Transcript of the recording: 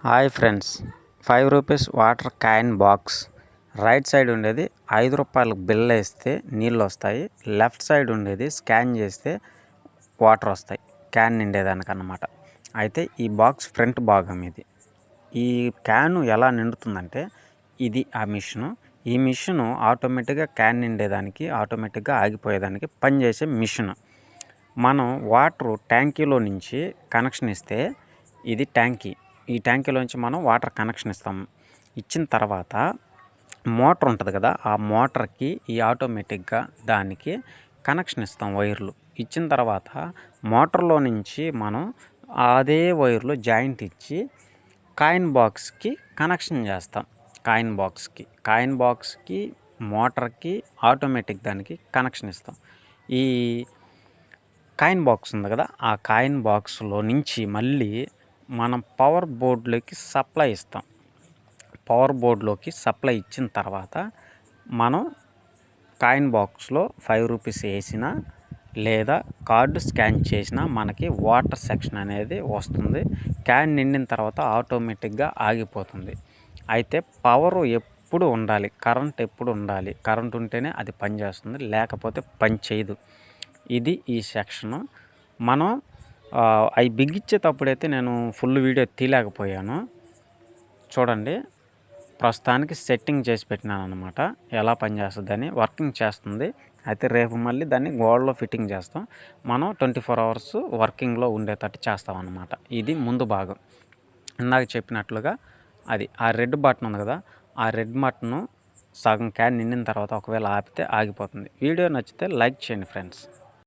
Hi friends, 5 rupees water can box. Right side ఉండేది ₹5 bill వేస్తే నీళ్ళు వస్తాయి. లెఫ్ట్ సైడ్ ఉండేది స్కాన్ చేస్తే వాటర్ వస్తాయి క్యాన్ నిండేదానికన్నమాట. అయితే ఈ బాక్స్ ఫ్రంట్ భాగం ఇది. ఈ క్యాను ఎలా నిండుతుందంటే ఇది ఆ మిషను. ఈ మిషను ఆటోమేటిక్గా క్యాన్ నిండేదానికి, ఆటోమేటిక్గా ఆగిపోయేదానికి పనిచేసే మిషను. మనం వాటర్ ట్యాంకీలో నుంచి కనెక్షన్ ఇస్తే ఇది ట్యాంకీ. ఈ ట్యాంకీలోంచి మనం వాటర్ కనెక్షన్ ఇస్తాం. ఇచ్చిన తర్వాత మోటార్ ఉంటుంది కదా, ఆ మోటార్కి ఈ ఆటోమేటిక్గా దానికి కనెక్షన్ ఇస్తాం వైర్లు. ఇచ్చిన తర్వాత మోటార్లో నుంచి మనం అదే వైర్లు జాయింట్ ఇచ్చి కాయిన్ బాక్స్కి కనెక్షన్ చేస్తాం. కాయిన్ బాక్స్కి మోటార్కి ఆటోమేటిక్ దానికి కనెక్షన్ ఇస్తాం. ఈ కాయిన్ బాక్స్ ఉంది కదా, ఆ కాయిన్ బాక్స్లో నుంచి మళ్ళీ మనం పవర్ బోర్డులోకి సప్లై ఇస్తాం. పవర్ బోర్డులోకి సప్లై ఇచ్చిన తర్వాత మనం కాయిన్ బాక్స్లో 5 రూపీస్ వేసినా లేదా కార్డు స్కాన్ చేసినా మనకి వాటర్ సెక్షన్ అనేది వస్తుంది. క్యాన్ నిండిన తర్వాత ఆటోమేటిక్గా ఆగిపోతుంది. అయితే పవర్ ఎప్పుడు ఉండాలి, కరెంట్ ఎప్పుడు ఉండాలి. కరెంట్ ఉంటేనే అది పనిచేస్తుంది, లేకపోతే పని చేయదు. ఇది ఈ సెక్షను. మనం అవి బిగించేటప్పుడైతే నేను ఫుల్ వీడియో తీయలేకపోయాను. చూడండి, ప్రస్తుతానికి సెట్టింగ్ చేసి పెట్టినాను అనమాట. ఎలా పనిచేస్తుందని వర్కింగ్ చేస్తుంది. అయితే రేపు మళ్ళీ దాన్ని గోడలో ఫిట్టింగ్ చేస్తాం. మనం 24 అవర్స్ వర్కింగ్లో ఉండేటట్టు చేస్తాం అన్నమాట. ఇది ముందు భాగం. ఇందాక చెప్పినట్లుగా అది ఆ రెడ్ బటన్ ఉంది కదా, ఆ రెడ్ బటన్ సగం క్యాన్ నిండిన తర్వాత ఒకవేళ ఆపితే ఆగిపోతుంది. వీడియో నచ్చితే లైక్ చేయండి ఫ్రెండ్స్.